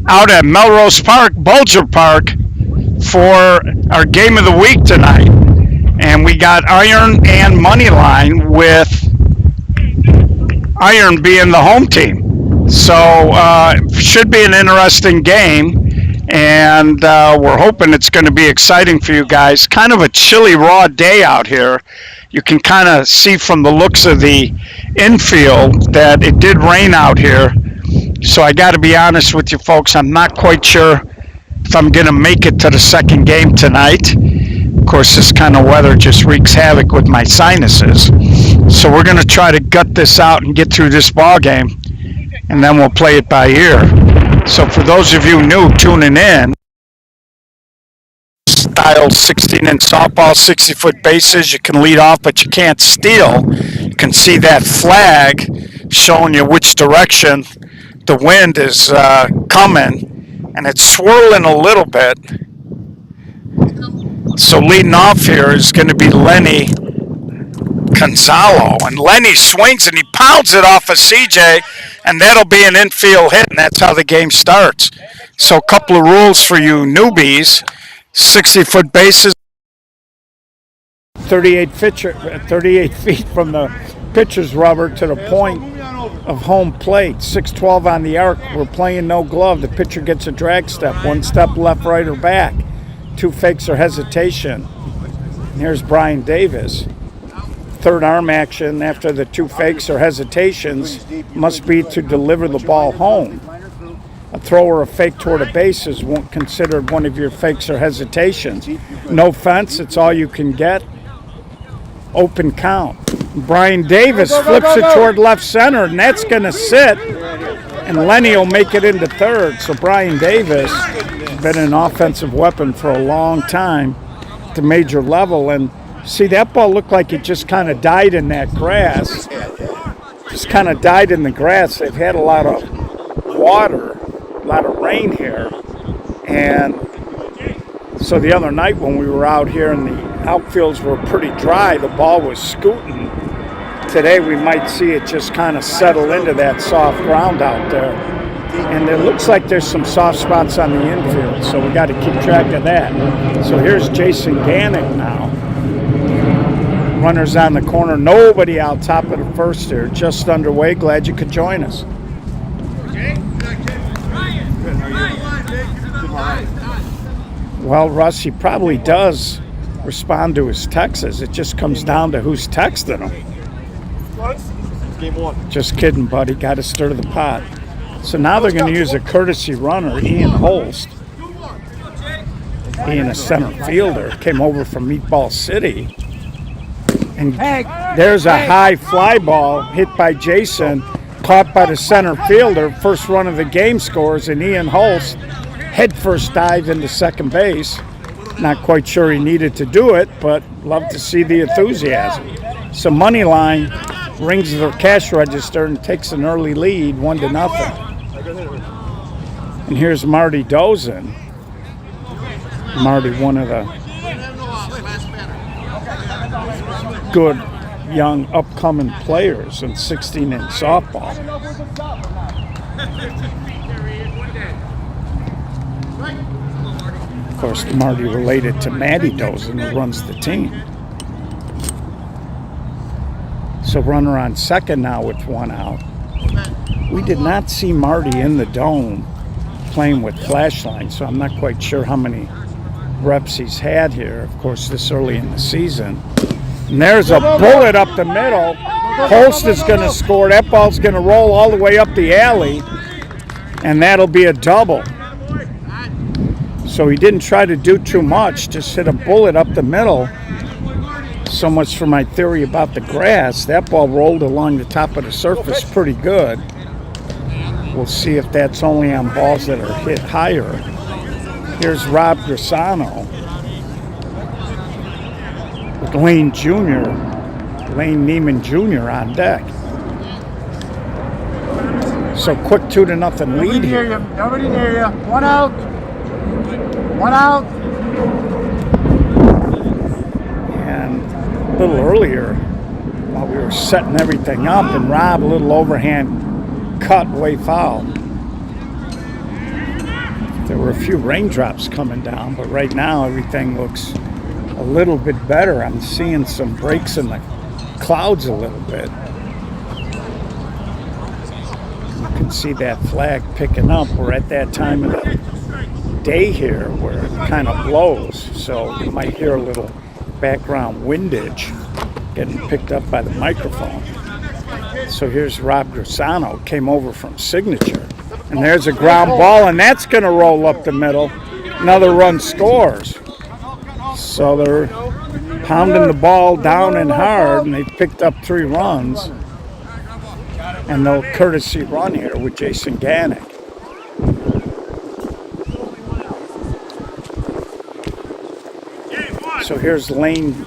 out at Melrose Park, Bulger Park, for our game of the week tonight. And we got Iron and Moneyline, with Iron being the home team. So should be an interesting game. And we're hoping it's going to be exciting for you guys. Kind of a chilly, raw day out here. You can kind of see from the looks of the infield that it did rain out here. So I got to be honest with you folks, I'm not quite sure if I'm going to make it to the second game tonight. Of course, this kind of weather just wreaks havoc with my sinuses. So we're going to try to gut this out and get through this ball game, and then we'll play it by ear. So for those of you new tuning in, style 16-inch softball, 60-foot bases. You can lead off, but you can't steal. You can see that flag showing you which direction the wind is coming, and it's swirling a little bit. So leading off here is going to be Lenny Gonzalo, and Lenny swings and he pounds it off of CJ, and that'll be an infield hit, and that's how the game starts. So a couple of rules for you newbies: 60-foot bases, 38 feet from the pitcher's rubber to the point of home plate, 6'12" on the arc. We're playing no glove. The pitcher gets a drag step, one step left, right, or back. 2 fakes or hesitation. And here's Brian Davis. Third arm action after the 2 fakes or hesitations must be to deliver the ball home. A throw or a fake toward a base is considered one of your fakes or hesitations. No fence, it's all you can get. Open count. Brian Davis flips it toward left center, and that's going to sit. And Lenny will make it into third. So Brian Davis has been an offensive weapon for a long time at the major level. And see, that ball looked like it just kind of died in that grass. Just kind of died in the grass. They've had a lot of water, a lot of rain here. And so the other night when we were out here and the outfields were pretty dry, the ball was scooting. Today we might see it just kind of settle into that soft ground out there. And it looks like there's some soft spots on the infield, so we got to keep track of that. So here's Jason Gannick now. Runners on the corner, nobody out top of the first here, just underway. Glad you could join us. Well, Russ, he probably does respond to his texts. It just comes down to who's texting him. Game 1. Just kidding, buddy. Got to stir the pot. So now they're going to use a courtesy runner, Ian Holst. Ian, a center fielder, came over from Meatball City. And there's a high fly ball hit by Jason, caught by the center fielder. First run of the game scores, and Ian Holst head first dive into second base. Not quite sure he needed to do it, but love to see the enthusiasm. So Moneyline rings the cash register and takes an early lead, 1-0. And here's Marty Dozen. Marty, one of the good young upcoming players in 16-inch softball. Of course, Marty related to Matty Dozen, who runs the team. So runner on second now with 1 out. We did not see Marty in the dome playing with flashlights, so I'm not quite sure how many reps he's had here, of course, this early in the season. And there's a bullet up the middle. Holst is going to score. That ball's going to roll all the way up the alley, and that'll be a double. So he didn't try to do too much, just hit a bullet up the middle. So much for my theory about the grass. That ball rolled along the top of the surface pretty good. We'll see if that's only on balls that are hit higher. Here's Rob Grisano with Lane Neiman Jr. on deck. So quick 2-0 lead here. Nobody near you. 1 out. 1 out. And a little earlier, while we were setting everything up, and Rob, a little overhand cut, way foul. were a few raindrops coming down, but right now everything looks a little bit better. I'm seeing some breaks in the clouds a little bit. You can see that flag picking up. We're at that time of the day here where it kind of blows, so you might hear a little background windage getting picked up by the microphone. So here's Rob Grisano, came over from Signature, and there's a ground ball, and that's going to roll up the middle. Another run scores. So they're pounding the ball down and hard, and they picked up 3 runs. And they'll courtesy run here with Jason Ganick. So here's Lane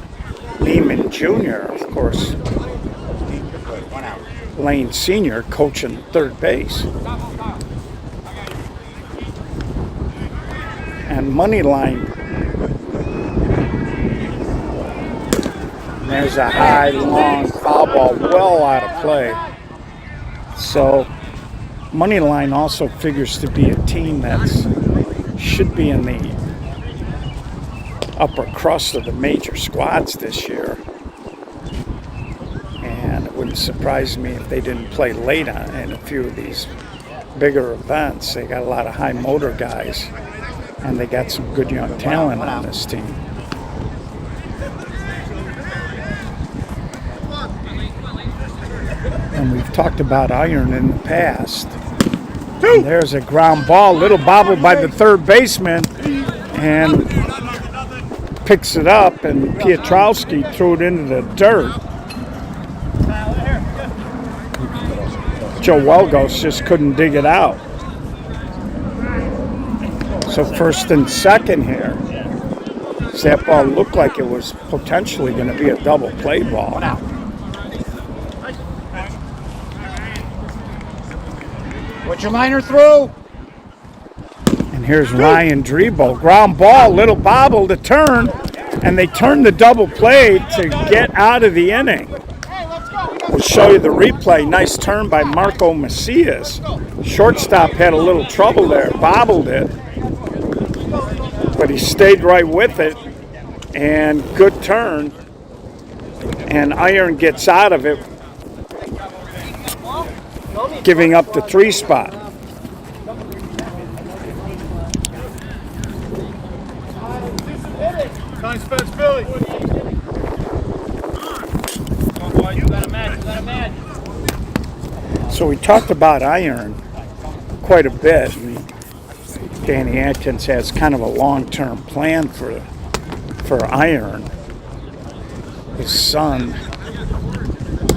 Lehman Jr., of course. Lane Sr. coaching third base. And Moneyline. There's a high, long foul ball well out of play. So Moneyline also figures to be a team that should be in the upper crust of the major squads this year. And it wouldn't surprise me if they didn't play late on in a few of these bigger events. They got a lot of high motor guys, and they got some good young talent on this team. And we've talked about iron in the past. And there's a ground ball, little bobble by the third baseman, and picks it up, and Piotrowski threw it into the dirt. Joe Welgos just couldn't dig it out. So first and second here. So that ball looked like it was potentially going to be a double play ball. Put your liner through. And here's Ryan Drebo. Ground ball, little bobble to turn, and they turn the double play to get out of the inning. We'll show you the replay. Nice turn by Marco Macias. Shortstop had a little trouble there, bobbled it, but he stayed right with it, and good turn. And Iron gets out of it, giving up the 3 spot. Nice fence, Billy. So we talked about Iron quite a bit. Danny Atkins has kind of a long-term plan for Iron. His son,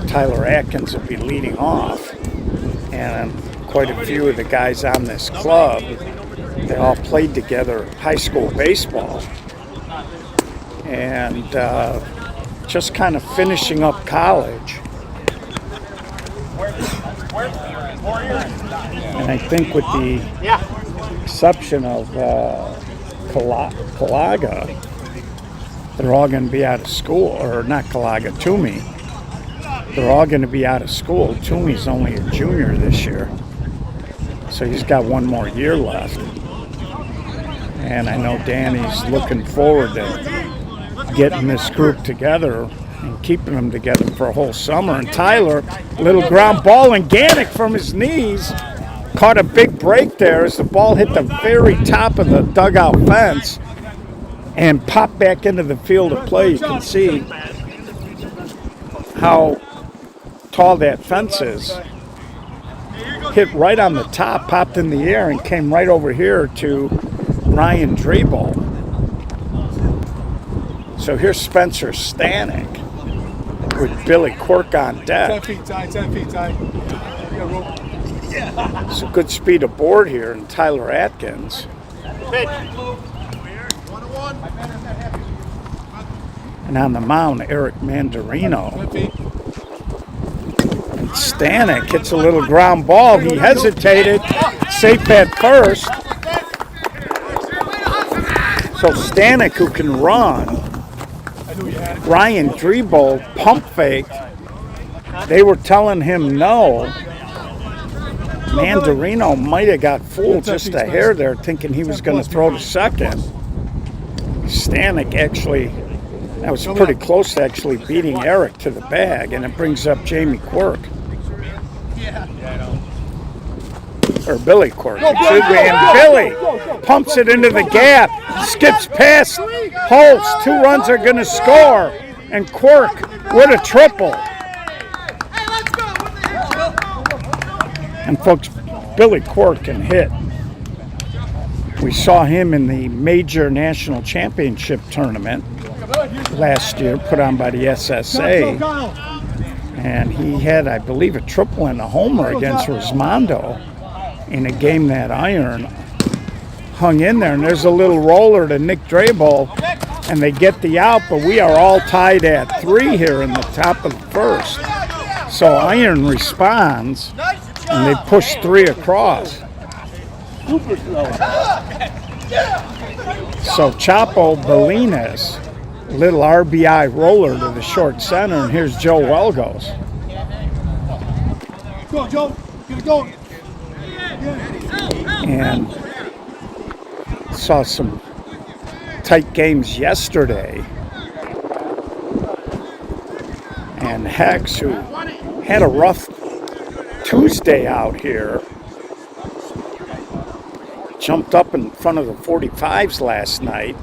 Tyler Atkins, will be leading off. And quite a few of the guys on this club, they all played together high school baseball. And just kind of finishing up college. And I think with the exception of Kalaga, they're all going to be out of school, or not Kalaga, Toomey. They're all going to be out of school. Toomey's only a junior this year, so he's got 1 more year left. And I know Danny's looking forward to getting this group together and keeping them together for a whole summer. And Tyler, little ground ball, and Ganick from his knees caught a big break there as the ball hit the very top of the dugout fence and popped back into the field of play. You can see how tall that fence is. Hit right on the top, popped in the air, and came right over here to Ryan Drebo. So here's Spencer Stanek with Billy Quirk on deck. 10 feet tight, 10 feet tight. It's a good speed aboard here, and Tyler Atkins. And on the mound, Eric Mandarino. And Stanek hits a little ground ball. He hesitated, safe at first. So Stanek, who can run, Ryan Drebo pump faked. They were telling him no. Mandarino might have got fooled just a hair there, thinking he was going to throw to second. Stanek actually, that was pretty close to actually beating Eric to the bag, and it brings up Jamie Quirk. Or Billy Quirk. And Billy pumps it into the gap, skips past Holtz. 2 runs are going to score, and Quirk with a triple. And folks, Billy Quirk can hit. We saw him in the major national championship tournament last year, put on by the SSA. And he had, I believe, a triple and a homer against Rosmondo in a game that Iron hung in there. And there's a little roller to Nick Drabel, and they get the out, but we are all tied at 3 here in the top of the first. So Iron responds, and they push 3 across. So Chapo Belinas, little RBI roller to the short center, and here's Joe Welgos. Go, Joe. Get it going. And saw some tight games yesterday. And Hex, who had a rough Tuesday out here, jumped up in front of the 45s last night.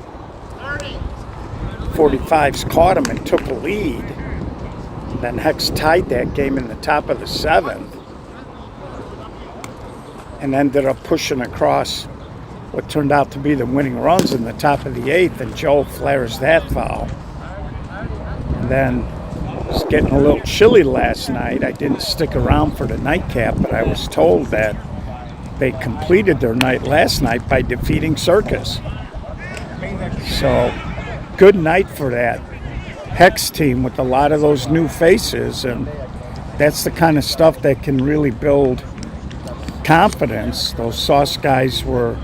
45s caught him and took a lead. Then Hex tied that game in the top of the 7th and ended up pushing across what turned out to be the winning runs in the top of the 8th, and Joe flares that foul. And then it was getting a little chilly last night. I didn't stick around for the nightcap, but I was told that they completed their night last night by defeating Circus. So good night for that Hex team with a lot of those new faces, and that's the kind of stuff that can really build confidence. Those Sauce guys were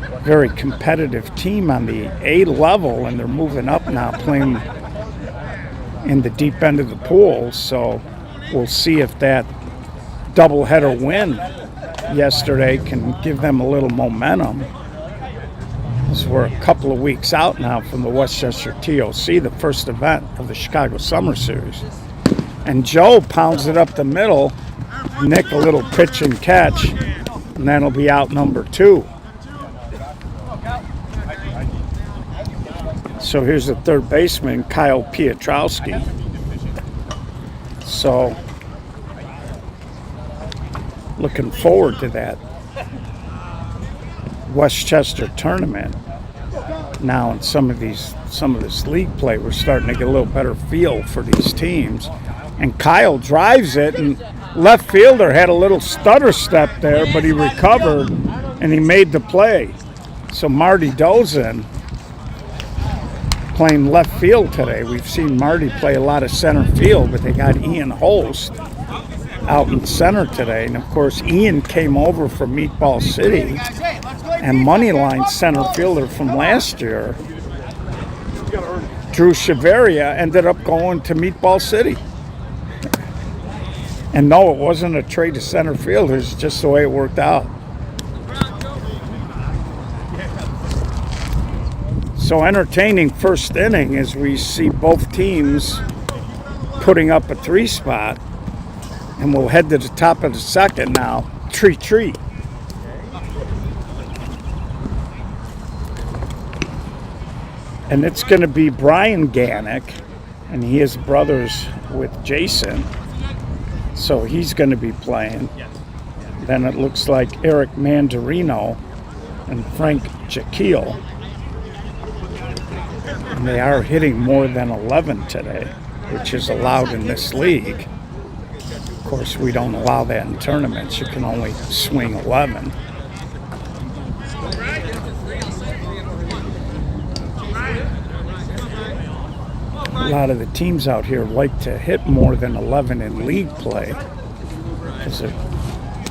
a very competitive team on the A level, and they're moving up now, playing in the deep end of the pool. So we'll see if that doubleheader win yesterday can give them a little momentum. As we're a couple of weeks out now from the Westchester TOC, the first event of the Chicago Summer Series. And Joe pounds it up the middle. Nick a little pitch and catch, and that'll be out number 2. So here's the third baseman, Kyle Piotrowski. So looking forward to that Westchester tournament. Now in some of this league play, we're starting to get a little better feel for these teams. And Kyle drives it, and left fielder had a little stutter step there, but he recovered and he made the play. So Marty Dozin playing left field today. We've seen Marty play a lot of center field, but they got Ian Holst out in center today. And of course Ian came over from Meatball City, and Moneyline center fielder from last year, Drew Chaveria, ended up going to Meatball City. And no, it wasn't a trade to center field. It was just the way it worked out. So entertaining first inning as we see both teams putting up a 3 spot. And we'll head to the top of the second now. Treat. And it's going to be Brian Ganick, and he is brothers with Jason. So he's going to be playing. Then it looks like Eric Mandarino and Frank Jekyll. And they are hitting more than 11 today, which is allowed in this league. Of course, we don't allow that in tournaments. You can only swing 11. A lot of the teams out here like to hit more than 11 in league play because they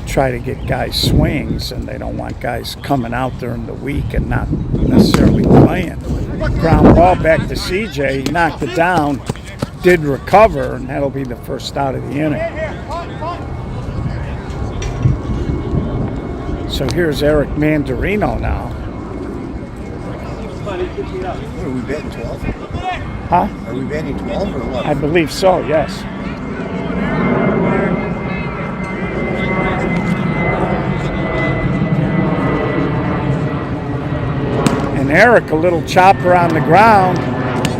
try to get guys swings, and they don't want guys coming out during the week and not necessarily playing. Ground ball back to CJ. He knocked it down, did recover, and that'll be the first out of the inning. So here's Eric Mandarino now. What, are we betting 12? Huh? Are we betting 12 or what? I believe so, yes. And Eric, a little chopper on the ground,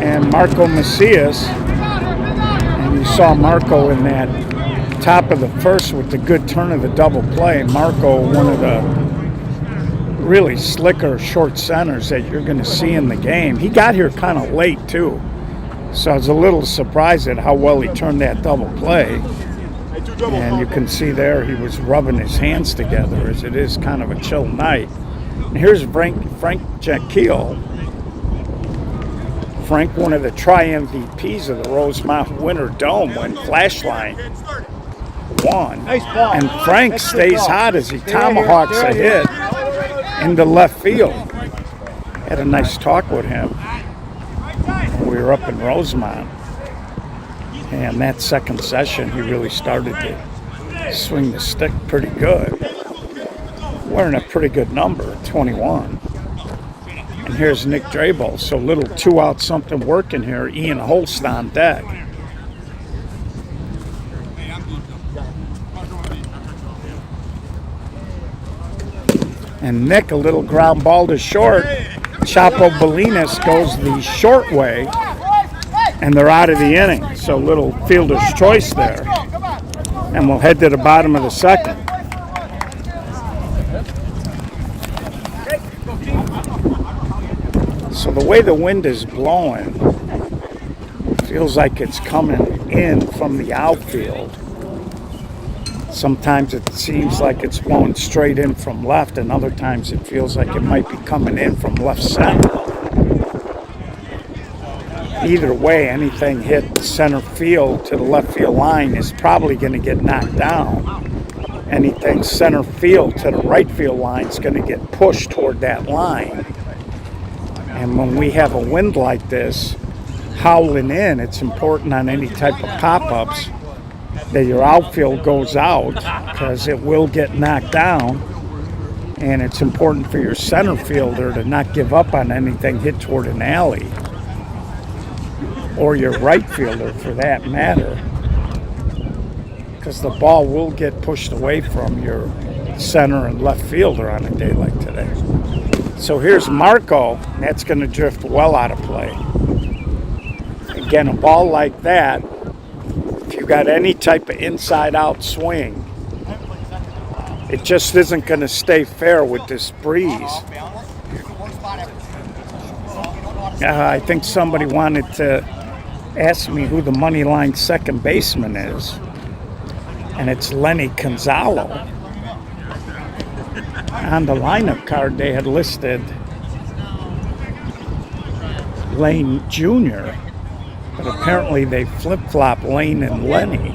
and Marco Macias. And you saw Marco in that top of the first with the good turn of the double play. Marco, one of the really slicker short centers that you're going to see in the game. He got here kind of late too, so I was a little surprised at how well he turned that double play. And you can see there he was rubbing his hands together, as it is kind of a chill night. And here's Frank Jekyll. Frank, one of the tri-MVPs of the Rosemont Winter Dome when Flashline won. Nice ball. And Frank stays hot as he tomahawks a hit into left field. Had a nice talk with him. We were up in Rosemont. And that second session, he really started to swing the stick pretty good. Wearing a pretty good number, 21. And here's Nick Drabel. So little 2-out something working here. Ian Holst on deck. And Nick, a little ground ball to short. Chapo Bolinas goes the short way, and they're out of the inning. So little fielder's choice there. And we'll head to the bottom of the second. So the way the wind is blowing, feels like it's coming in from the outfield. Sometimes it seems like it's blowing straight in from left, and other times it feels like it might be coming in from left center. Either way, anything hit center field to the left field line is probably going to get knocked down. Anything center field to the right field line is going to get pushed toward that line. And when we have a wind like this howling in, it's important on any type of pop-ups that your outfield goes out, because it will get knocked down. And it's important for your center fielder to not give up on anything hit toward an alley, or your right fielder for that matter, because the ball will get pushed away from your center and left fielder on a day like today. So here's Marco. That's going to drift well out of play. Again, a ball like that, if you got any type of inside-out swing, it just isn't going to stay fair with this breeze. I think somebody wanted to ask me who the Moneyline second baseman is, and it's Lenny Gonzalo. On the lineup card, they had listed Lane Jr., but apparently they flip-flop Lane and Lenny.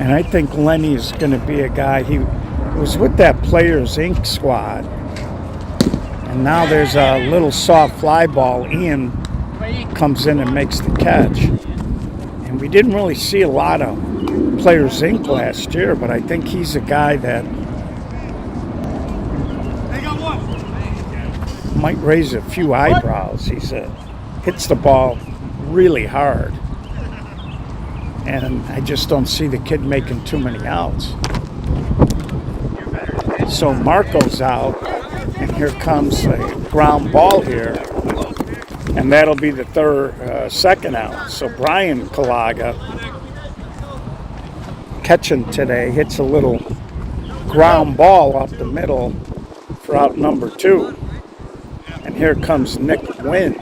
And I think Lenny is going to be a guy, he was with that Players Inc. squad. And now there's a little soft fly ball. Ian comes in and makes the catch. And we didn't really see a lot of Players Inc. last year, but I think he's a guy that might raise a few eyebrows. He hits the ball really hard. And I just don't see the kid making too many outs. So Marco's out, and here comes a ground ball here, and that'll be the second out. So Brian Kalaga, catching today, hits a little ground ball up the middle for out number 2. And here comes Nick Wind,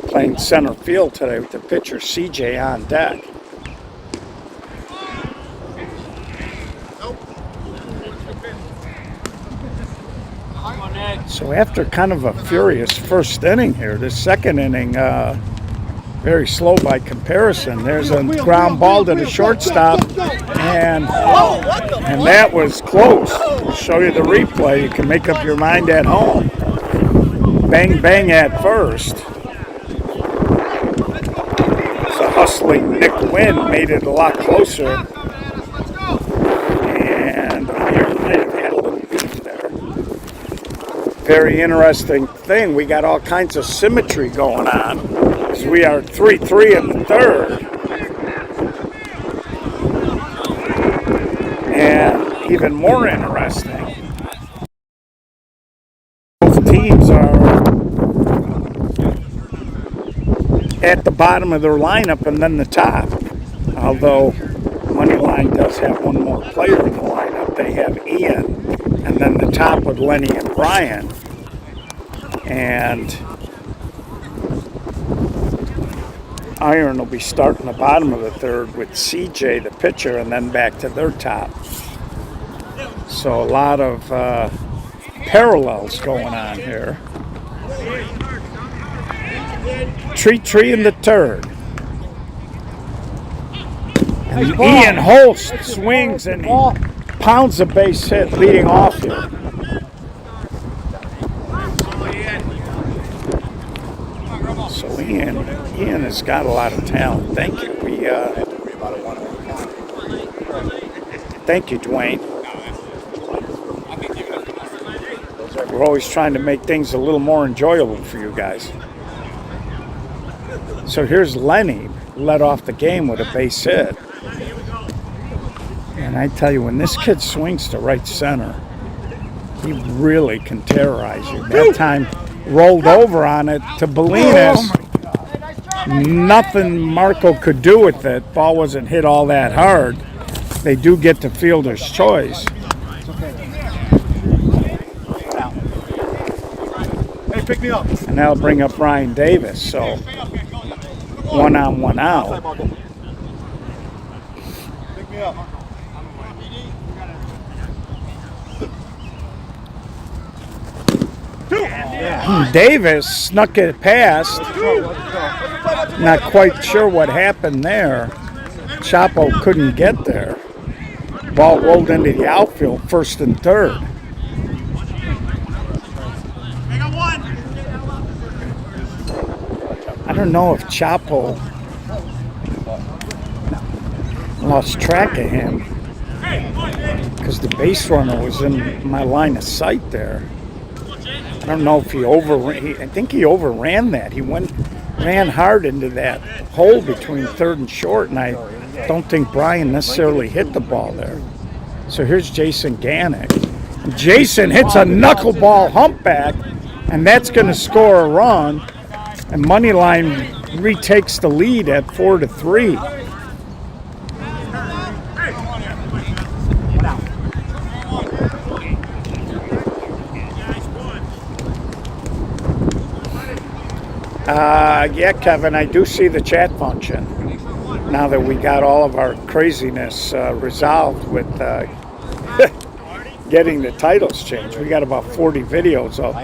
playing center field today with the pitcher CJ on deck. So after kind of a furious first inning here, the second inning, very slow by comparison. There's a ground ball to the shortstop, and that was close. I'll show you the replay. You can make up your mind at home. Bang, bang at first. So hustling Nick Wynn made it a lot closer. And Iron might have had a little beef there. Very interesting thing. We got all kinds of symmetry going on. As we are 3-3 in the third. And even more interesting, both teams are at the bottom of their lineup and then the top. Although Moneyline does have one more player in the lineup. They have Ian, and then the top with Lenny and Brian. And Iron will be starting the bottom of the third with CJ, the pitcher, and then back to their top. So a lot of parallels going on here. 3-3 in the third. And Ian Holst swings and he pounds a base hit leading off here. So Ian has got a lot of talent. Thank you. Thank you, Dwayne. We're always trying to make things a little more enjoyable for you guys. So here's Lenny, led off the game with a base hit. And I tell you, when this kid swings to right center, he really can terrorize you. That time, rolled over on it to Bolinas. Nothing Marco could do with it. Ball wasn't hit all that hard. They do get the fielder's choice. Hey, pick me up. And that'll bring up Ryan Davis. So 1 on, 1 out. Pick me up. Davis snuck it past. Not quite sure what happened there. Chapo couldn't get there. Ball rolled into the outfield, first and third. I don't know if Chapo lost track of him because the base runner was in my line of sight there. I don't know if he overran. I think he overran that. He ran hard into that hole between third and short, and I don't think Brian necessarily hit the ball there. So here's Jason Gannick. Jason hits a knuckleball humpback, and that's going to score a run. And Moneyline retakes the lead at 4-3. Yeah, Kevin, I do see the chat function now that we got all of our craziness resolved with getting the titles changed. We got about 40 videos up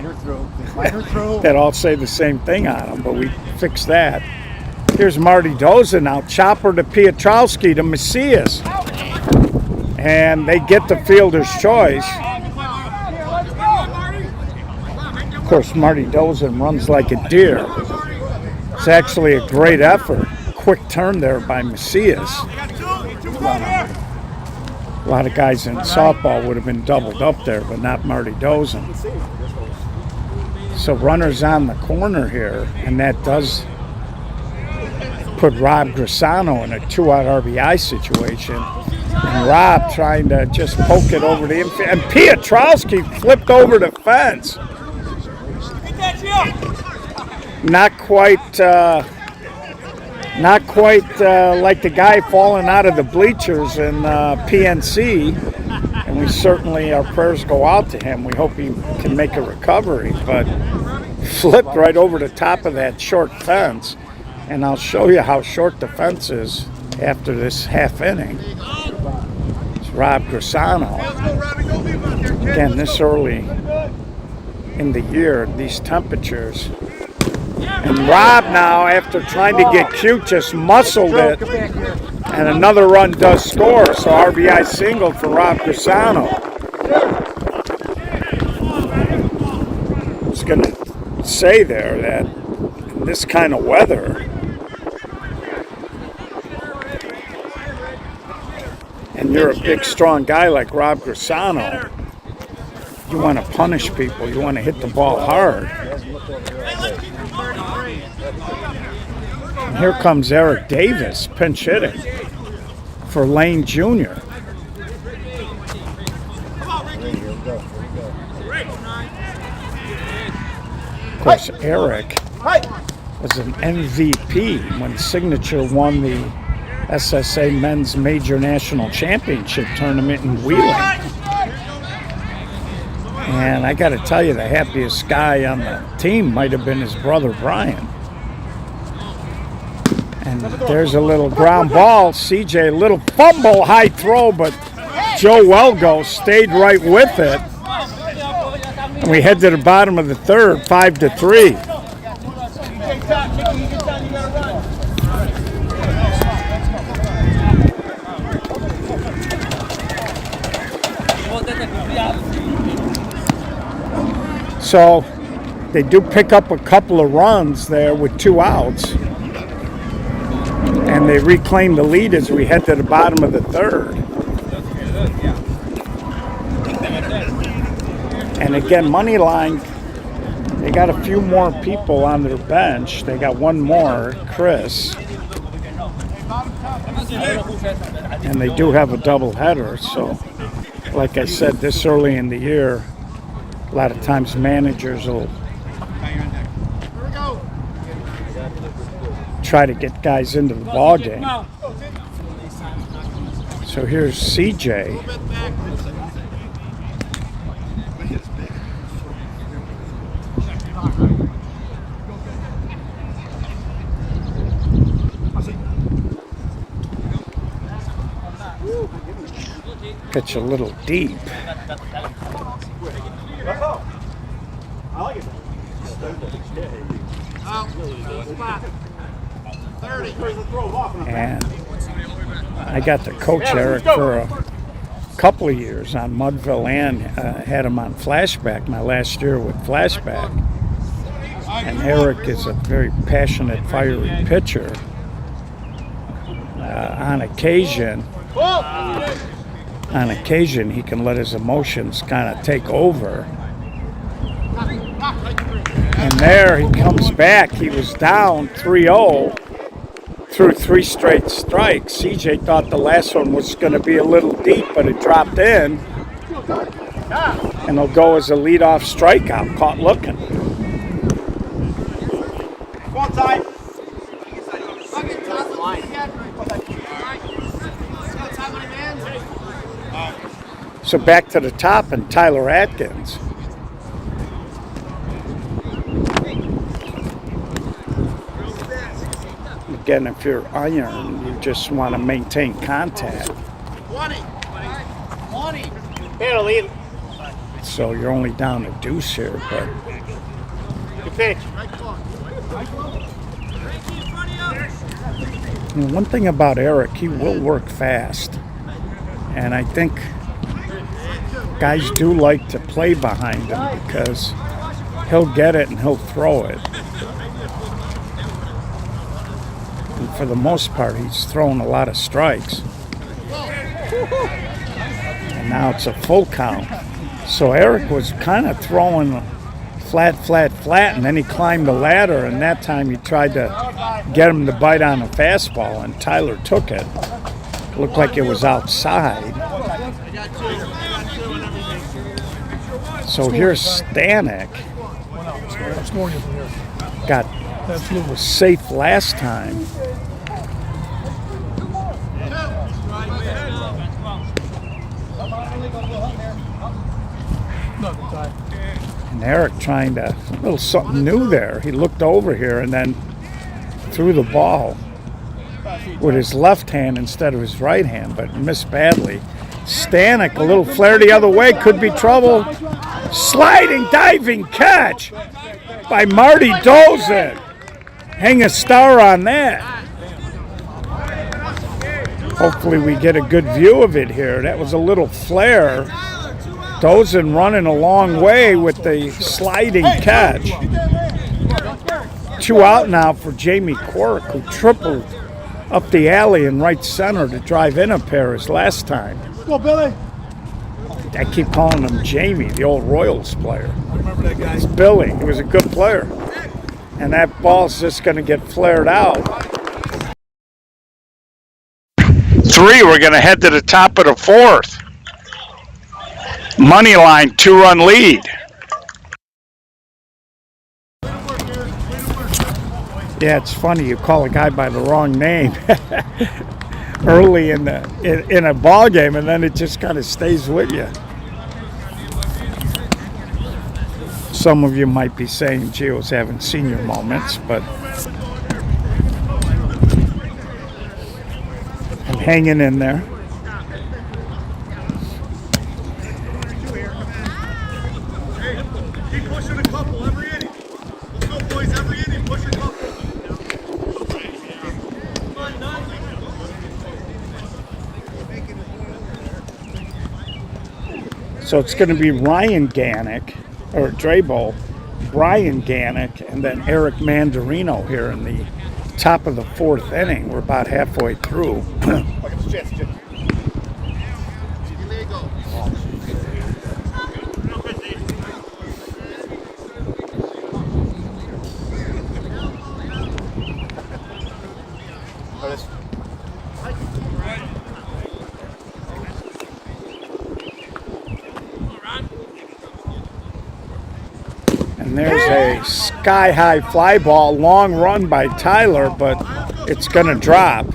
that all say the same thing on them, but we fixed that. Here's Marty Doza now, chopper to Piotrowski to Macias, and they get the fielder's choice. Of course, Marty Doza runs like a deer. It's actually a great effort. Quick turn there by Macias. A lot of guys in softball would have been doubled up there, but not Marty Dozen. So runners on the corner here, and that does put Rob Grisano in a 2-out RBI situation. And Rob trying to just poke it over the infield. And Piotrowski flipped over the fence. Not quite like the guy falling out of the bleachers in PNC, and we certainly, our prayers go out to him. We hope he can make a recovery, but flipped right over the top of that short fence, and I'll show you how short the fence is after this half inning. It's Rob Grisano. Again, this early in the year, these temperatures. And Rob now, after trying to get cute, just muscled it. And another run does score, so RBI single for Rob Grisano. I was going to say there that in this kind of weather, when you're a big, strong guy like Rob Grassano, you want to punish people. You want to hit the ball hard. And here comes Eric Davis, pinch hitting for Lane Jr. Of course, Eric was an MVP when Signature won the SSA Men's Major National Championship Tournament in Wheeling. And I got to tell you, the happiest guy on the team might have been his brother Brian. And there's a little ground ball. CJ, a little fumble, high throw, but Joe Welgo stayed right with it. And we head to the bottom of the third, 5-3. So they do pick up a couple of runs there with 2 outs. And they reclaim the lead as we head to the bottom of the third. And again, Moneyline, they got a few more people on their bench. They got one more, Chris. And they do have a doubleheader. So, like I said, this early in the year, a lot of times managers will try to get guys into the ball game. So here's CJ. Pitch a little deep. And I got to coach Eric for a couple of years on Mudville and had him on Flashback my last year with Flashback. And Eric is a very passionate, fiery pitcher. On occasion, he can let his emotions kind of take over. And there he comes back. He was down 3-0 through 3 straight strikes. CJ thought the last one was going to be a little deep, but it dropped in. And he'll go as a leadoff strikeout, caught looking. One time. So back to the top and Tyler Atkins. Again, if you're iron, you just want to maintain contact. 20. So you're only down a deuce here, but Good pitch. one thing about Eric, he will work fast. And I think guys do like to play behind him because he'll get it and he'll throw it. And for the most part, he's thrown a lot of strikes. And now it's a full count. So Eric was kind of throwing flat, and then he climbed the ladder, and that time he tried to get him to bite on a fastball, and Tyler took it. It looked like it was outside. So here's Stanek. Was safe last time. And Eric trying to, a little something new there. He looked over here and then threw the ball with his left hand instead of his right hand, but missed badly. Stanek, a little flare the other way, could be trouble. Sliding, diving catch by Marty Dozin. Hang a star on that. Hopefully we get a good view of it here. That was a little flare. Dozin running a long way with the sliding catch. 2 out now for Jamie Quirk, who tripled up the alley in right center to drive in a pair as last time. Go, Billy. I keep calling him Jamie, the old Royals player. I remember that guy. It's Billy. He was a good player. And that ball's just going to get flared out. 3, we're going to head to the top of the 4th. Moneyline, 2-run lead. Yeah, it's funny. You call a guy by the wrong name early in a ball game, and then it just kind of stays with you. Some of you might be saying Gio's having senior moments, but I'm hanging in there. Keep pushing a couple every inning. Let's go, boys. Every inning, push a couple. So it's going to be Ryan Ganick, or Drabo, Brian Ganick, and then Eric Mandarino here in the top of the 4th inning. We're about halfway through. And there's a sky-high fly ball, long run by Tyler, but it's going to drop.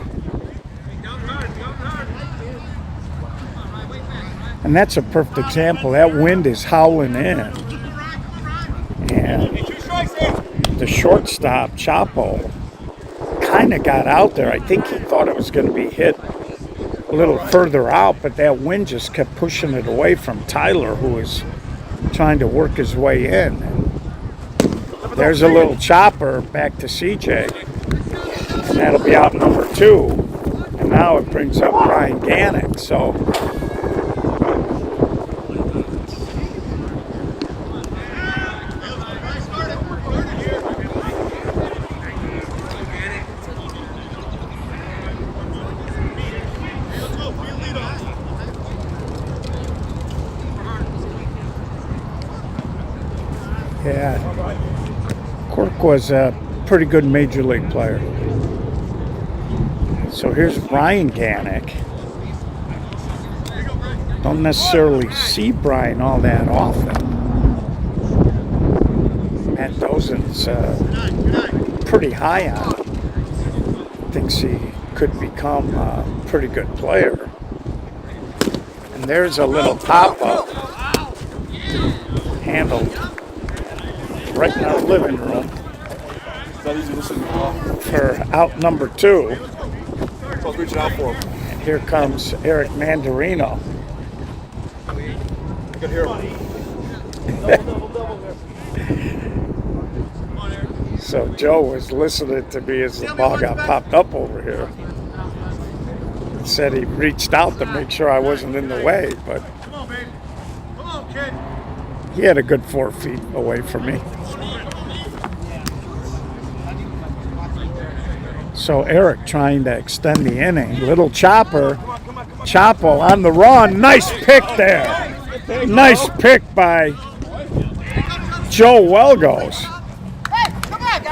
And that's a perfect example. That wind is howling in. And the shortstop, Chapo, kind of got out there. I think he thought it was going to be hit a little further out, but that wind just kept pushing it away from Tyler, who was trying to work his way in. And there's a little chopper back to CJ. And that'll be out number 2. And now it brings up Brian Ganick. So yeah, Cork was a pretty good major league player. So here's Brian Ganick. Don't necessarily see Brian all that often. Matt Dozen's pretty high on him. Thinks he could become a pretty good player. And there's a little pop-up handled right in our living room for out number 2. I was reaching out for him. And here comes Eric Mandarino. I could hear him. So Joe was listening to me as the ball got popped up over here. He said he reached out to make sure I wasn't in the way, but Come on, baby. Come on, kid. he had a good 4 feet away from me. So Eric trying to extend the inning. Little chopper. Chapo on the run. Nice pick there. Nice pick by Joe Welgos.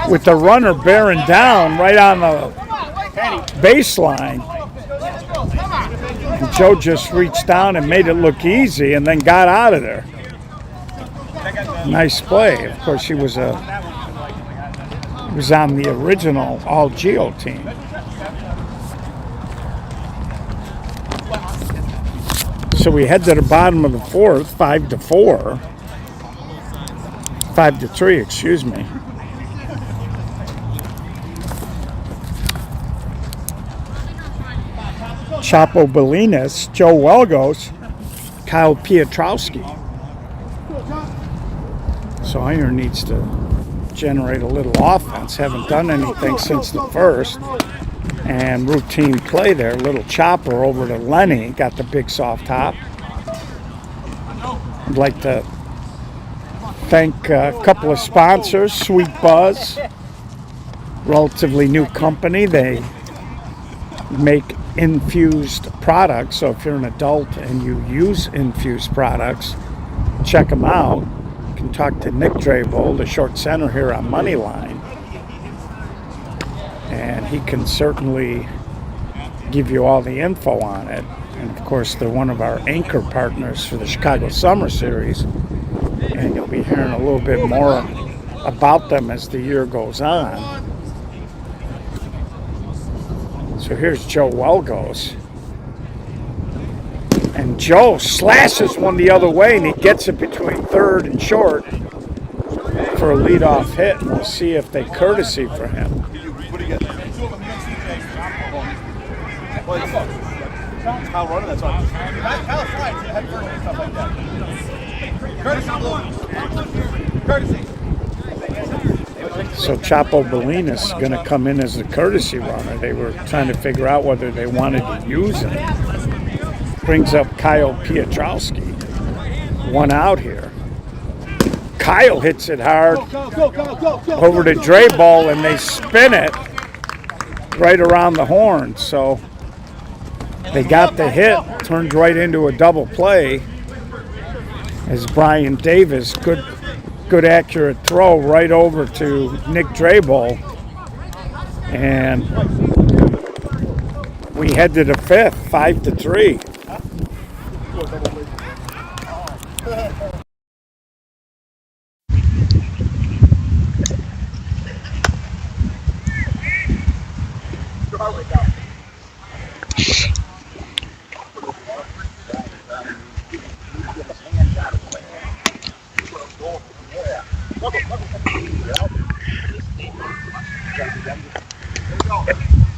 With the runner bearing down right on the baseline. And Joe just reached down and made it look easy and then got out of there. Nice play. Of course, he was on the original All-Geo team. So we head to the bottom of the 4th, 5-4. 5-3, excuse me. Chapo Belinas, Joe Welgos, Kyle Pietrowski. So Iron needs to generate a little offense. Haven't done anything since the 1st. And routine play there. Little chopper over to Lenny. Got the big soft hop. I'd like to thank a couple of sponsors. Sweet Buzz, relatively new company. They make infused products. So if you're an adult and you use infused products, check them out. You can talk to Nick Drabel, the short center here on Moneyline, and he can certainly give you all the info on it. And of course, they're one of our anchor partners for the Chicago Summer Series, and you'll be hearing a little bit more about them as the year goes on. So here's Joe Welgos, and Joe slashes one the other way, and he gets it between third and short for a leadoff hit. We'll see if they courtesy for him. Kyle running, that's all. Kyle's fine. Head first and stuff like that. Courtesy. So Chapo Bolinas is going to come in as the courtesy runner. They were trying to figure out whether they wanted to use him. Brings up Kyle Piotrowski. One out here. Kyle hits it hard over to Drabel, and they spin it right around the horn. So they got the hit, turned right into a double play as Brian Davis, good accurate throw right over to Nick Drabel, and we head to the fifth, 5-3.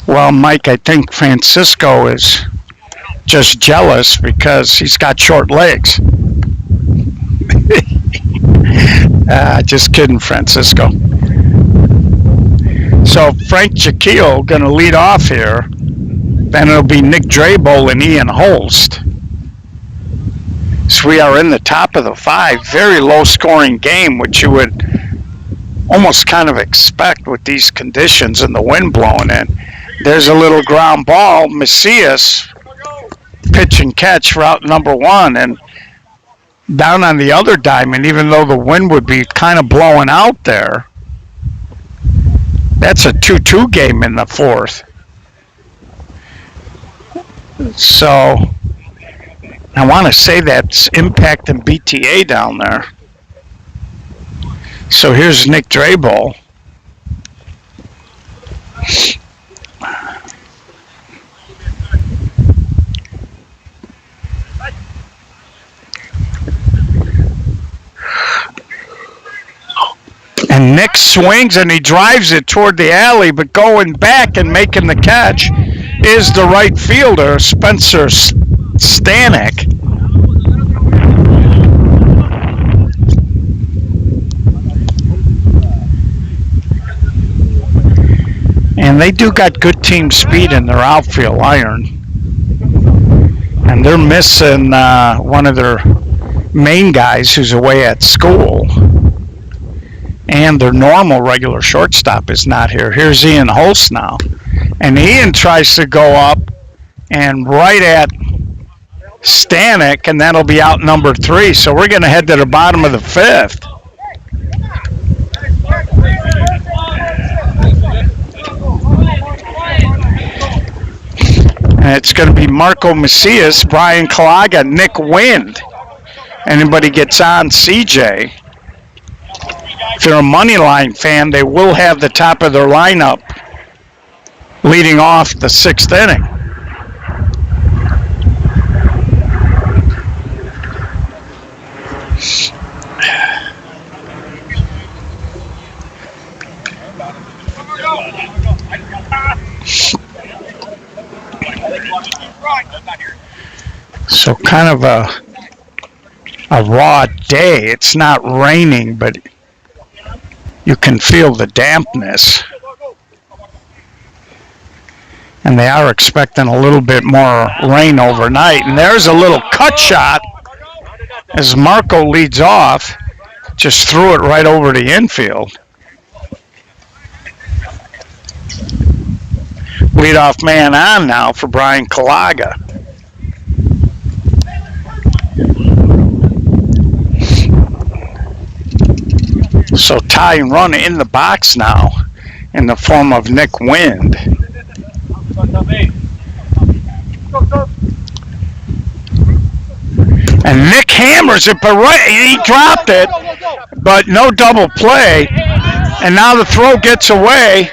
Well, Mike, I think Francisco is just jealous because he's got short legs. Just kidding, Francisco. So Frank Jaquil going to lead off here. Then it'll be Nick Drabel and Ian Holst. So we are in the top of the five. Very low-scoring game, which you would almost kind of expect with these conditions and the wind blowing in. There's a little ground ball. Macias, pitch and catch, route number one. And down on the other diamond, even though the wind would be kind of blowing out there, that's a 2-2 game in the fourth. So I want to say that's Impact and BTA down there. So here's Nick Drabel. And Nick swings and he drives it toward the alley, but going back and making the catch is the right fielder, Spencer Stanek. And they do got good team speed in their outfield, Iron. And they're missing one of their main guys who's away at school. And their normal regular shortstop is not here. Here's Ian Holst now. And Ian tries to go up and right at Stanek, and that'll be out number 3. So we're going to head to the bottom of the fifth. And it's going to be Marco Macias, Brian Kalaga, Nick Wind. Anybody gets on, CJ. If you're a Moneyline fan, they will have the top of their lineup leading off the 6th inning. So kind of a raw day. It's not raining, but you can feel the dampness. And they are expecting a little bit more rain overnight. And there's a little cut shot as Marco leads off. Just threw it right over the infield. Leadoff man on now for Brian Kalaga. So tie and run in the box now in the form of Nick Wind. And Nick hammers it, but he dropped it, but no double play. And now the throw gets away.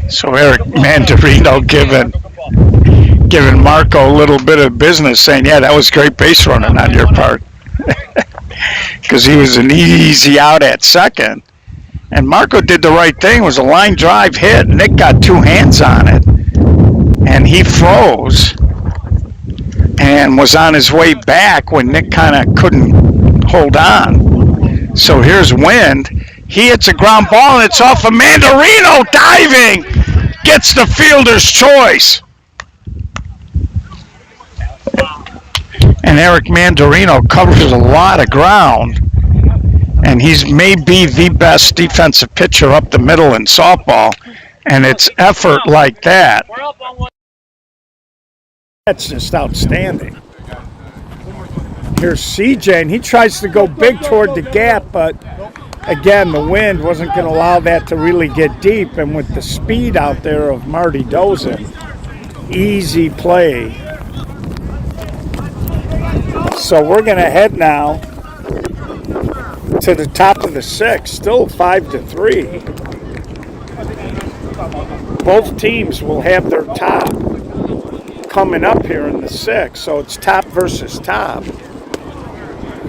So Eric Mandarino giving Marco a little bit of business, saying, yeah, that was great base running on your part. Because he was an easy out at second. And Marco did the right thing. It was a line drive hit. Nick got two hands on it. And he froze and was on his way back when Nick kind of couldn't hold on. So here's Wind. He hits a ground ball, and it's off of Mandarino diving. Gets the fielder's choice. And Eric Mandarino covers a lot of ground. And he's maybe the best defensive pitcher up the middle in softball. And it's effort like that. That's just outstanding. Here's CJ, and he tries to go big toward the gap, but again, the wind wasn't going to allow that to really get deep. And with the speed out there of Marty Dozin, easy play. So we're going to head now to the top of the sixth, still 5-3. Both teams will have their top coming up here in the sixth, so it's top versus top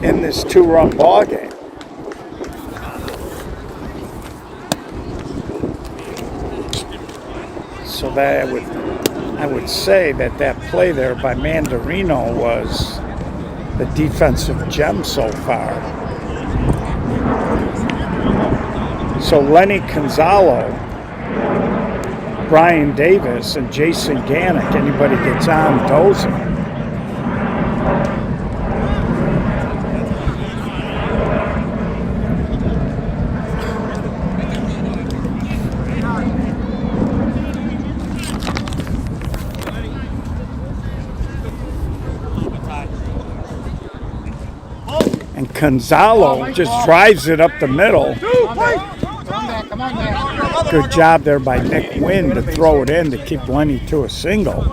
in this two-run ball game. So that I would say that play there by Mandarino was the defensive gem so far. So Lenny Gonzalo, Brian Davis, and Jason Ganick, anybody gets on Dozin. And Gonzalo just drives it up the middle. Good job there by Nick Wynn to throw it in to keep Lenny to a single.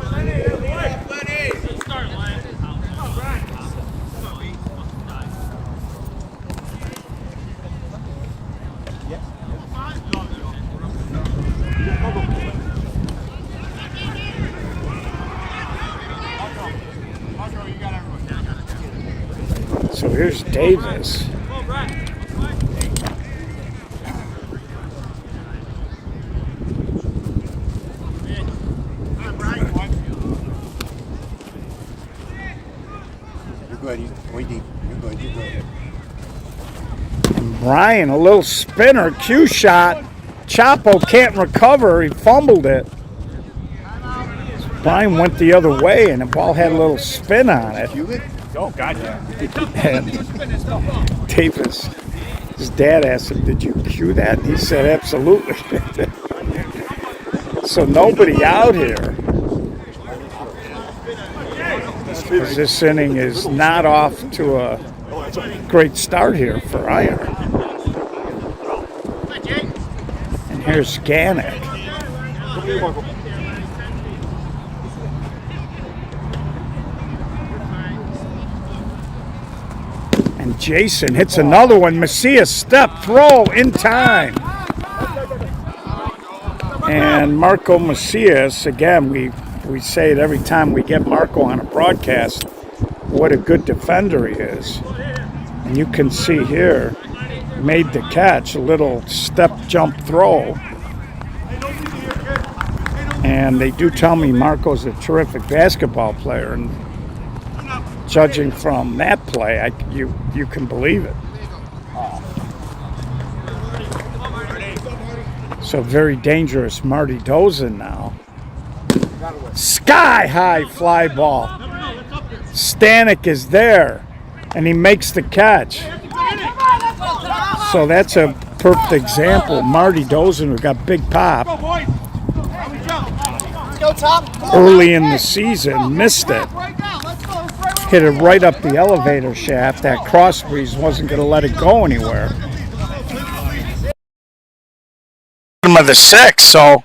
So here's Davis. And Brian, a little spinner, cue shot. Chapo can't recover. He fumbled it. Brian went the other way, and the ball had a little spin on it. Oh, God, yeah. And Davis, his dad asked him, "Did you cue that?" And he said, "Absolutely." So nobody out here. Because this inning is not off to a great start here for Iron. And here's Ganick. And Jason hits another one. Macias step throw in time. And Marco Macias, again, we say it every time we get Marco on a broadcast, what a good defender he is. And you can see here, made the catch, a little step jump throw. And they do tell me Marco's a terrific basketball player, and judging from that play, you can believe it. So very dangerous Marty Dozin now. Sky high fly ball. Stanek is there, and he makes the catch. So that's a perfect example. Marty Dozen, who got big pop Go, boys. Here we go. Let's go, top. Come on. early in the season, missed it. Right now. Let's go. Let's right Hit it right up the elevator shaft. That cross breeze wasn't going to let it go anywhere. Of the six, so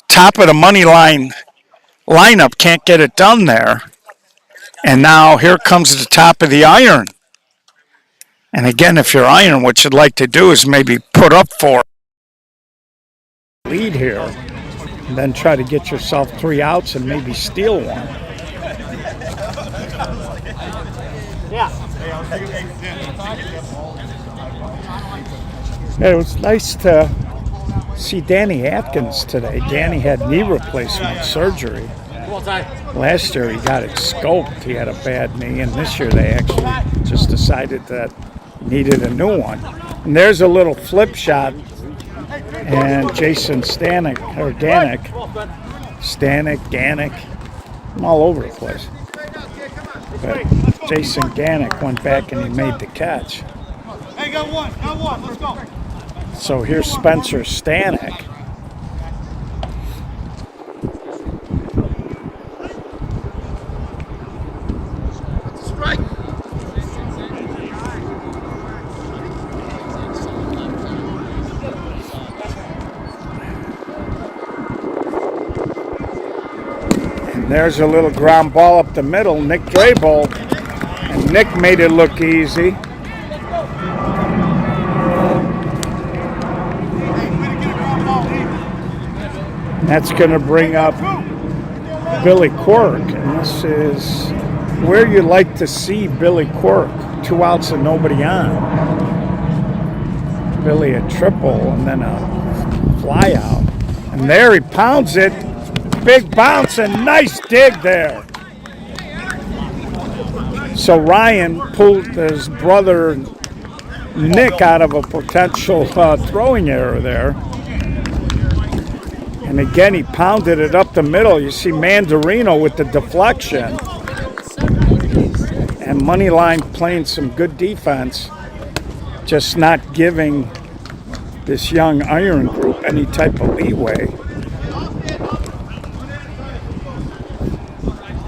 top of the money line lineup can't get it done there. And now here comes the top of the iron. And again, if you're iron, what you'd like to do is maybe put up for lead here, and then try to get yourself 3 outs and maybe steal one. It was nice to see Danny Atkins today. Danny had knee replacement surgery. Last year he got it scoped. He had a bad knee, and this year they actually just decided that needed a new one. And there's a little flip shot, and Jason Ganek, I'm all over the place. But Jason Ganek went back and he made the catch. Hey, got one. Let's go. So here's Spencer Stanek. Strike. And there's a little ground ball up the middle, Nick Drabel. And Nick made it look easy. That's going to bring up Billy Quirk, and this is where you like to see Billy Quirk. 2 outs and nobody on. Billy a triple and then a fly out. And there he pounds it. Big bounce and nice dig there. So Ryan pulled his brother Nick out of a potential throwing error there. And again, he pounded it up the middle. You see Mandarino with the deflection. And Moneyline playing some good defense, just not giving this young iron group any type of leeway.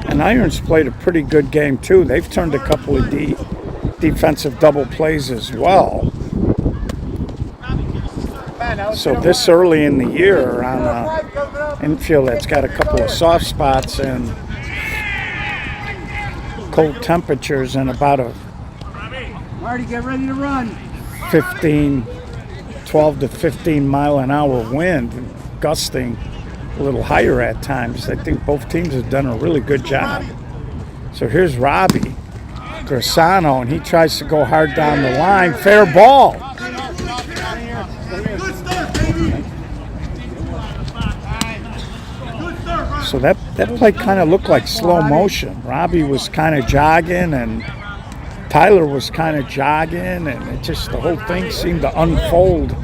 And Irons played a pretty good game, too. They've turned a couple of defensive double plays as well. So this early in the year on an infield that's got a couple of soft spots and cold temperatures and about a Marty, get ready to run. 12 to 15 mile an hour wind, gusting a little higher at times. I think both teams have done a really good job. So here's Robbie Grisano, and he tries to go hard down the line. Fair ball. So that play kind of looked like slow motion. Robbie was kind of jogging, and Tyler was kind of jogging, and it just, the whole thing seemed to unfold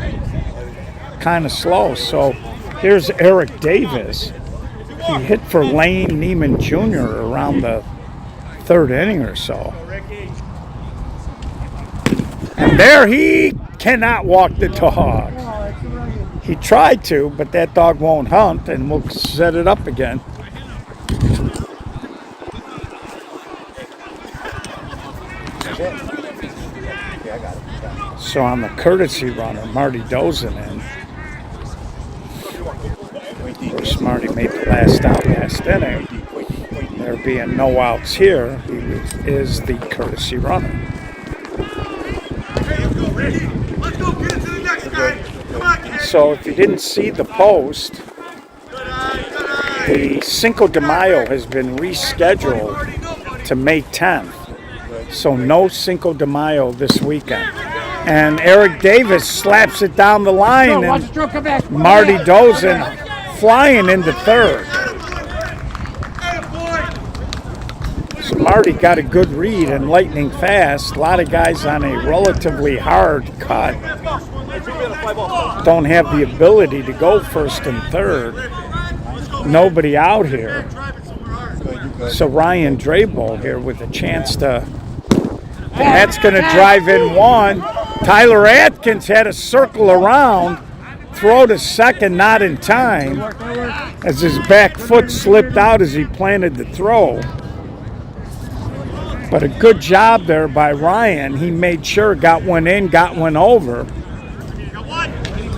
kind of slow. So here's Eric Davis. He hit for Lane Neiman Jr. around the 3rd inning or so. And there he cannot walk the dog. He tried to, but that dog won't hunt, and we'll set it up again. So on the courtesy runner, Marty Dozen in. Of course, Marty made the last out last inning. There being no outs here, he is the courtesy runner. Let's go. Get it to the next guy. Come on, kid. So if you didn't see the post, the Cinco de Mayo has been rescheduled to May 10th. So no Cinco de Mayo this weekend. And Eric Davis slaps it down the line, and Marty Dozen flying into 3rd. So Marty got a good read and lightning fast. A lot of guys on a relatively hard cut don't have the ability to go 1st and 3rd. Nobody out here. So Ryan Drabel here with a chance to, and that's going to drive in one. Tyler Atkins had to circle around, throw to second, not in time, as his back foot slipped out as he planted the throw. But a good job there by Ryan. He made sure, got one in, got one over.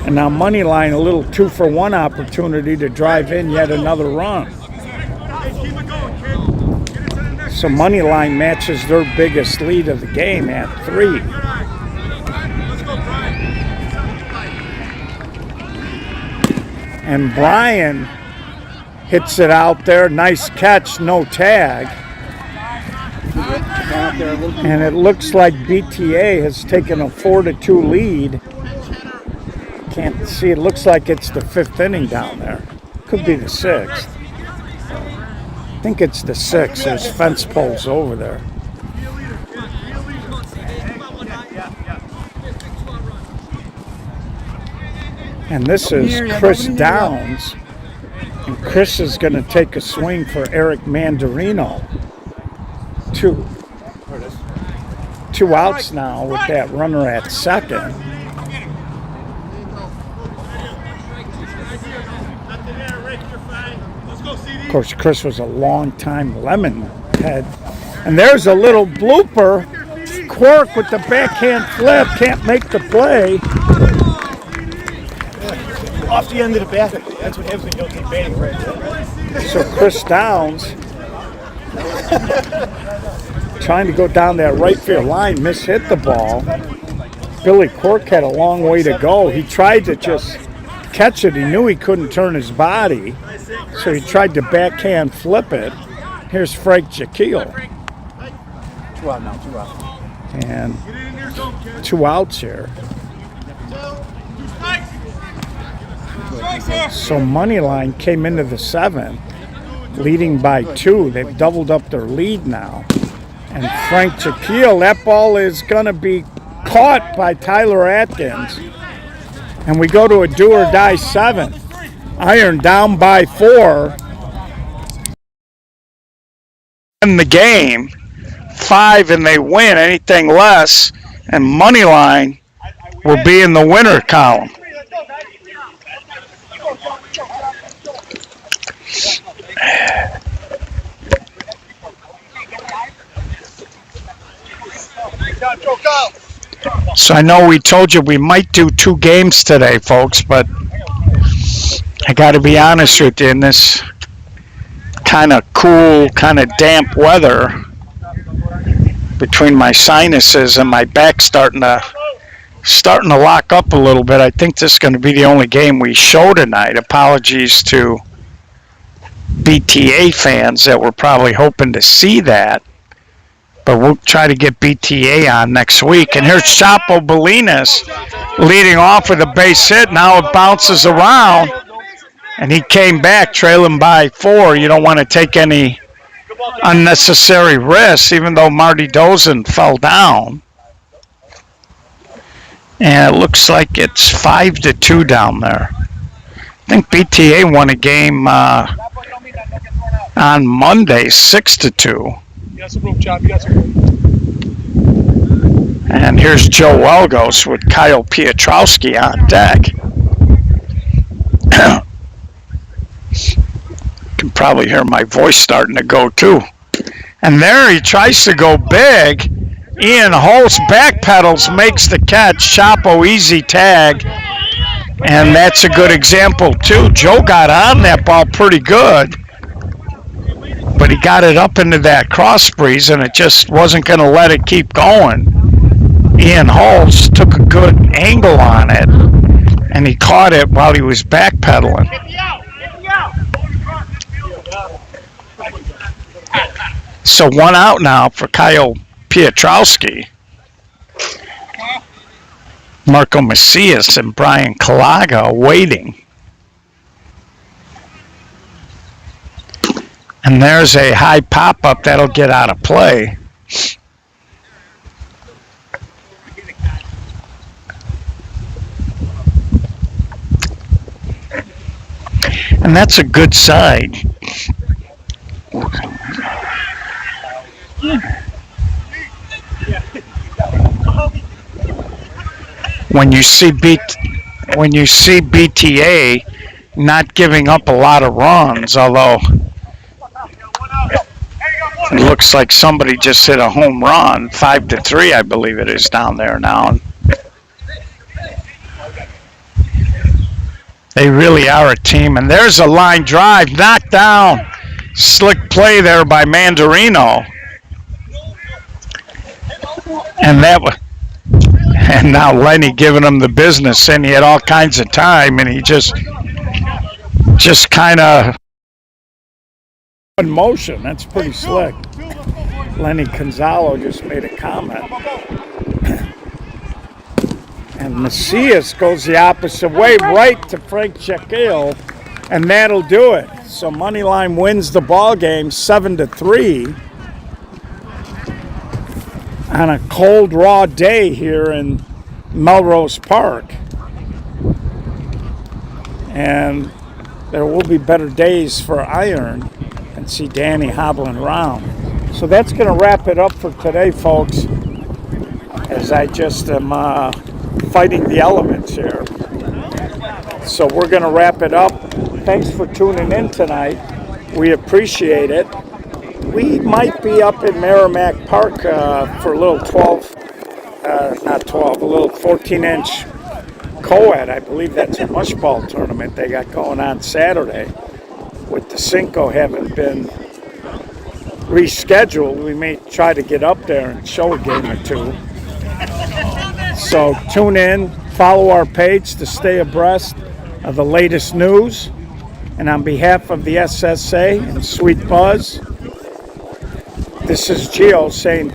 And now Moneyline, a little 2-for-1 opportunity to drive in yet another run. So Moneyline matches their biggest lead of the game at 3. And Brian hits it out there. Nice catch, no tag. And it looks like BTA has taken a 4-2 lead. Can't see. It looks like it's the 5th inning down there. Could be the 6th. I think it's the 6th. There's fence poles over there. And this is Chris Downs. And Chris is going to take a swing for Eric Mandarino. Two outs now with that runner at second. Of course, Chris was a long-time lemon head. And there's a little blooper. Quirk with the backhand flip, can't make the play. Off the end of the bat. That's what happens when you don't take batting practice. So Chris Downs trying to go down that right field line, mishit the ball. Billy Quirk had a long way to go. He tried to just catch it. He knew he couldn't turn his body, so he tried to backhand flip it. Here's Frank Jekyll. 2 out now, 2 out. And 2 outs here. So Moneyline came into the 7th, leading by 2. They've doubled up their lead now. And Frank Jekyll, that ball is going to be caught by Tyler Atkins. And we go to a do-or-die 7th. Iron down by 4. In the game, 5 and they win. Anything less, and Moneyline will be in the winner column. So I know we told you we might do 2 games today, folks, but I got to be honest with you, in this kind of cool, kind of damp weather, between my sinuses and my back starting to lock up a little bit, I think this is going to be the only game we show tonight. Apologies to BTA fans that were probably hoping to see that. But we'll try to get BTA on next week. And here's Chapo Bolinas leading off with a base hit. Now it bounces around. And he came back trailing by 4. You don't want to take any unnecessary risks, even though Marty Dozen fell down. And it looks like it's 5-2 down there. I think BTA won a game on Monday, 6-2. And here's Joe Welgos with Kyle Piotrowski on deck. You can probably hear my voice starting to go too. And there he tries to go big. Ian Holtz backpedals, makes the catch. Chapo easy tag. And that's a good example too. Joe got on that ball pretty good, but he got it up into that cross breeze and it just wasn't going to let it keep going. Ian Holtz took a good angle on it and he caught it while he was backpedaling. So 1 out now for Kyle Piotrowski. Marco Macias and Brian Calaga waiting. And there's a high pop-up that'll get out of play. And that's a good sign. when you see BTA not giving up a lot of runs, although it looks like somebody just hit a home run, 5-3, I believe it is down there now. They really are a team, and there's a line drive, knocked down. Slick play there by Mandarino. And now Lenny giving him the business, and he had all kinds of time, and he just kind of in motion. That's pretty slick. Lenny Gonzalo just made a comment. And Macias goes the opposite way, right to Frank Jekyll, and that'll do it. So Moneyline wins the ball game 7-3 on a cold, raw day here in Melrose Park. And there will be better days for Iron, and see Danny hobbling around. So that's going to wrap it up for today, folks, as I just am fighting the elements here. So we're going to wrap it up. Thanks for tuning in tonight. We appreciate it. We might be up in Merrimack Park for a little 14-inch co-ed. I believe that's a mush ball tournament they got going on Saturday. With the Cinco having been rescheduled, we may try to get up there and show a game or two. So tune in, follow our page to stay abreast of the latest news. And on behalf of the SSA and Sweet Buzz, this is Gio saying